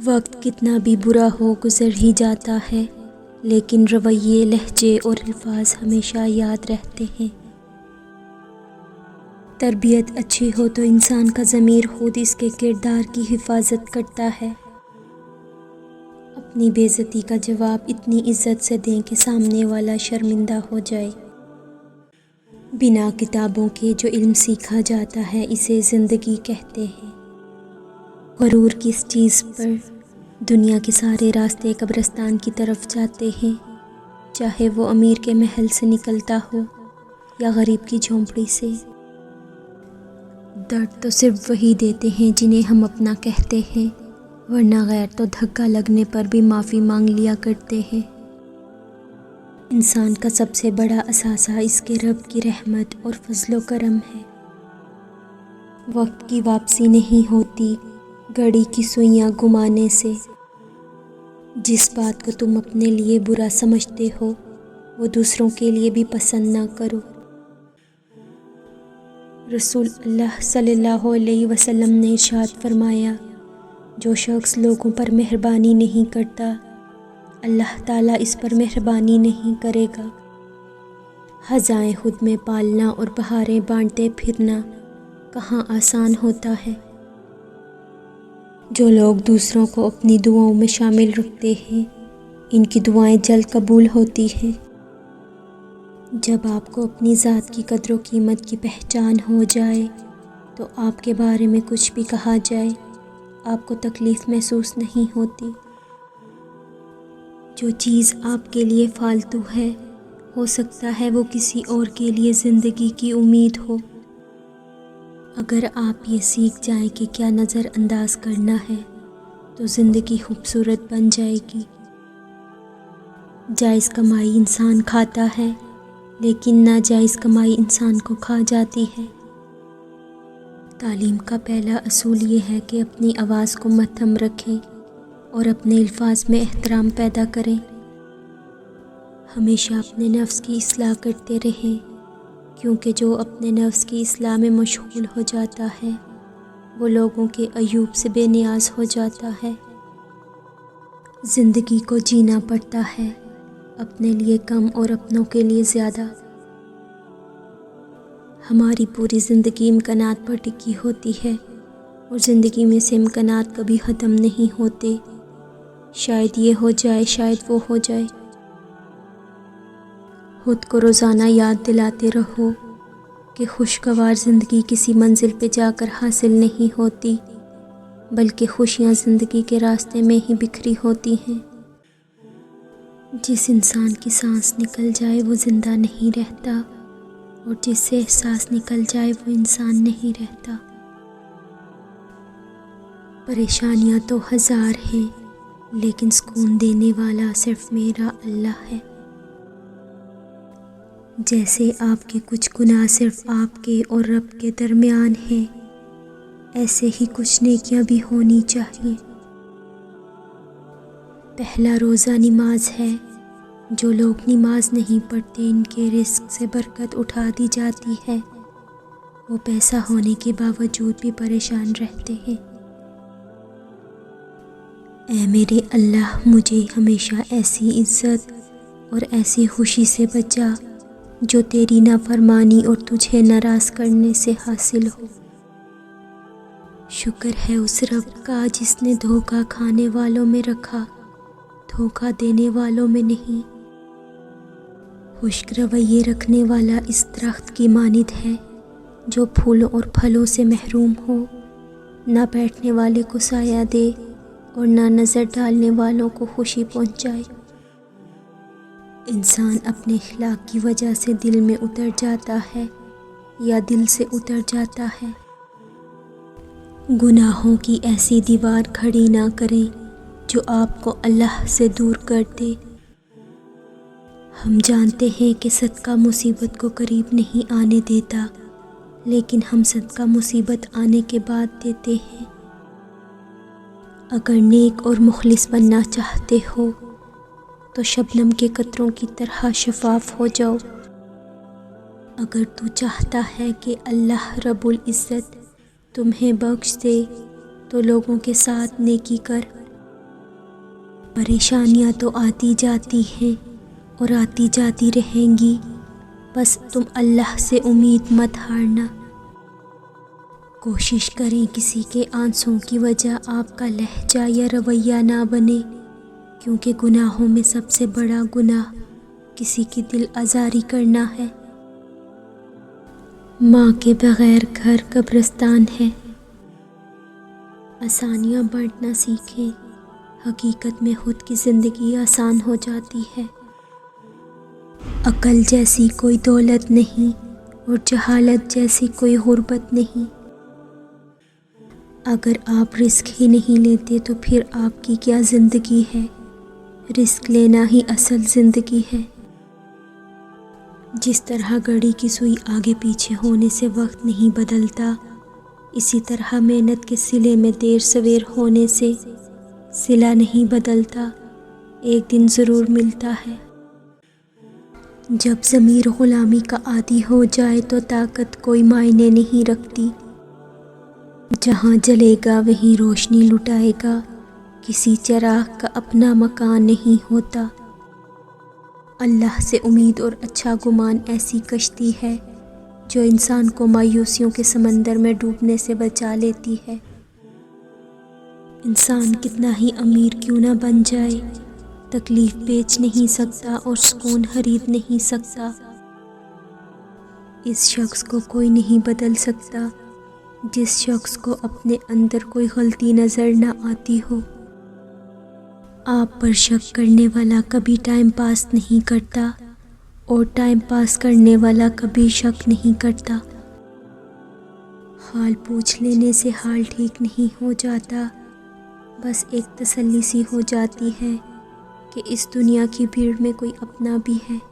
وقت کتنا بھی برا ہو گزر ہی جاتا ہے، لیکن رویے، لہجے اور الفاظ ہمیشہ یاد رہتے ہیں۔ تربیت اچھی ہو تو انسان کا ضمیر خود اس کے کردار کی حفاظت کرتا ہے۔ اپنی بے عزتی کا جواب اتنی عزت سے دیں کہ سامنے والا شرمندہ ہو جائے۔ بنا کتابوں کے جو علم سیکھا جاتا ہے اسے زندگی کہتے ہیں۔ غرور کس چیز پر؟ دنیا کے سارے راستے قبرستان کی طرف جاتے ہیں، چاہے وہ امیر کے محل سے نکلتا ہو یا غریب کی جھونپڑی سے۔ درد تو صرف وہی دیتے ہیں جنہیں ہم اپنا کہتے ہیں، ورنہ غیر تو دھکا لگنے پر بھی معافی مانگ لیا کرتے ہیں۔ انسان کا سب سے بڑا اثاثہ اس کے رب کی رحمت اور فضل و کرم ہے۔ وقت کی واپسی نہیں ہوتی گھڑی کی سوئیاں گھمانے سے۔ جس بات کو تم اپنے لیے برا سمجھتے ہو وہ دوسروں کے لیے بھی پسند نہ کرو۔ رسول اللہ صلی اللہ علیہ وسلم نے ارشاد فرمایا، جو شخص لوگوں پر مہربانی نہیں کرتا اللہ تعالیٰ اس پر مہربانی نہیں کرے گا۔ خزائیں خود میں پالنا اور بہاریں بانٹتے پھرنا کہاں آسان ہوتا ہے۔ جو لوگ دوسروں کو اپنی دعاؤں میں شامل رکھتے ہیں ان کی دعائیں جلد قبول ہوتی ہیں۔ جب آپ کو اپنی ذات کی قدر و قیمت کی پہچان ہو جائے تو آپ کے بارے میں کچھ بھی کہا جائے آپ کو تکلیف محسوس نہیں ہوتی۔ جو چیز آپ کے لیے فالتو ہے ہو سکتا ہے وہ کسی اور کے لیے زندگی کی امید ہو۔ اگر آپ یہ سیکھ جائیں کہ کیا نظر انداز کرنا ہے تو زندگی خوبصورت بن جائے گی۔ جائز کمائی انسان کھاتا ہے لیکن ناجائز کمائی انسان کو کھا جاتی ہے۔ تعلیم کا پہلا اصول یہ ہے کہ اپنی آواز کو مدھم رکھیں اور اپنے الفاظ میں احترام پیدا کریں۔ ہمیشہ اپنے نفس کی اصلاح کرتے رہیں، کیونکہ جو اپنے نفس کی اصلاح میں مشغول ہو جاتا ہے وہ لوگوں کے عیوب سے بے نیاز ہو جاتا ہے۔ زندگی کو جینا پڑتا ہے، اپنے لیے کم اور اپنوں کے لیے زیادہ۔ ہماری پوری زندگی امکانات پر ٹکی ہوتی ہے اور زندگی میں سے امکانات کبھی ختم نہیں ہوتے۔ شاید یہ ہو جائے، شاید وہ ہو جائے۔ خود کو روزانہ یاد دلاتے رہو کہ خوشگوار زندگی کسی منزل پہ جا کر حاصل نہیں ہوتی، بلکہ خوشیاں زندگی کے راستے میں ہی بکھری ہوتی ہیں۔ جس انسان کی سانس نکل جائے وہ زندہ نہیں رہتا، اور جس سے احساس نکل جائے وہ انسان نہیں رہتا۔ پریشانیاں تو ہزار ہیں لیکن سکون دینے والا صرف میرا اللہ ہے۔ جیسے آپ کے کچھ گناہ صرف آپ کے اور رب کے درمیان ہیں، ایسے ہی کچھ نیکیاں بھی ہونی چاہیے۔ پہلا روزہ نماز ہے۔ جو لوگ نماز نہیں پڑھتے ان کے رزق سے برکت اٹھا دی جاتی ہے، وہ پیسہ ہونے کے باوجود بھی پریشان رہتے ہیں۔ اے میرے اللہ، مجھے ہمیشہ ایسی عزت اور ایسی خوشی سے بچا جو تیری نافرمانی اور تجھے ناراض کرنے سے حاصل ہو۔ شکر ہے اس رب کا جس نے دھوکہ کھانے والوں میں رکھا، دھوکہ دینے والوں میں نہیں۔ خشک رویے رکھنے والا اس درخت کی مانند ہے جو پھولوں اور پھلوں سے محروم ہو، نہ بیٹھنے والے کو سایہ دے اور نہ نظر ڈالنے والوں کو خوشی پہنچائے۔ انسان اپنے اخلاق کی وجہ سے دل میں اتر جاتا ہے یا دل سے اتر جاتا ہے۔ گناہوں کی ایسی دیوار کھڑی نہ کریں جو آپ کو اللہ سے دور کر دے۔ ہم جانتے ہیں کہ صدقہ مصیبت کو قریب نہیں آنے دیتا، لیکن ہم صدقہ مصیبت آنے کے بعد دیتے ہیں۔ اگر نیک اور مخلص بننا چاہتے ہو تو شبنم کے قطروں کی طرح شفاف ہو جاؤ۔ اگر تو چاہتا ہے کہ اللہ رب العزت تمہیں بخش دے تو لوگوں کے ساتھ نیکی کر پریشانیاں تو آتی جاتی ہیں اور آتی جاتی رہیں گی، بس تم اللہ سے امید مت ہارنا۔ کوشش کریں کسی کے آنسوں کی وجہ آپ کا لہجہ یا رویہ نہ بنے، کیونکہ گناہوں میں سب سے بڑا گناہ کسی کی دل آزاری کرنا ہے۔ ماں کے بغیر گھر قبرستان ہے۔ آسانیاں بانٹنا سیکھیں، حقیقت میں خود کی زندگی آسان ہو جاتی ہے۔ عقل جیسی کوئی دولت نہیں اور جہالت جیسی کوئی غربت نہیں۔ اگر آپ رسک ہی نہیں لیتے تو پھر آپ کی کیا زندگی ہے؟ رسک لینا ہی اصل زندگی ہے۔ جس طرح گھڑی کی سوئی آگے پیچھے ہونے سے وقت نہیں بدلتا، اسی طرح محنت کے صلے میں دیر سویر ہونے سے صلہ نہیں بدلتا، ایک دن ضرور ملتا ہے۔ جب ضمیر غلامی کا عادی ہو جائے تو طاقت کوئی معنی نہیں رکھتی۔ جہاں جلے گا وہیں روشنی لٹائے گا، کسی چراغ کا اپنا مکان نہیں ہوتا۔ اللہ سے امید اور اچھا گمان ایسی کشتی ہے جو انسان کو مایوسیوں کے سمندر میں ڈوبنے سے بچا لیتی ہے۔ انسان کتنا ہی امیر کیوں نہ بن جائے، تکلیف بیچ نہیں سکتا اور سکون خرید نہیں سکتا۔ اس شخص کو کوئی نہیں بدل سکتا جس شخص کو اپنے اندر کوئی غلطی نظر نہ آتی ہو۔ آپ پر شک کرنے والا کبھی ٹائم پاس نہیں کرتا اور ٹائم پاس کرنے والا کبھی شک نہیں کرتا۔ حال پوچھ لینے سے حال ٹھیک نہیں ہو جاتا، بس ایک تسلی سی ہو جاتی ہے کہ اس دنیا کی بھیڑ میں کوئی اپنا بھی ہے۔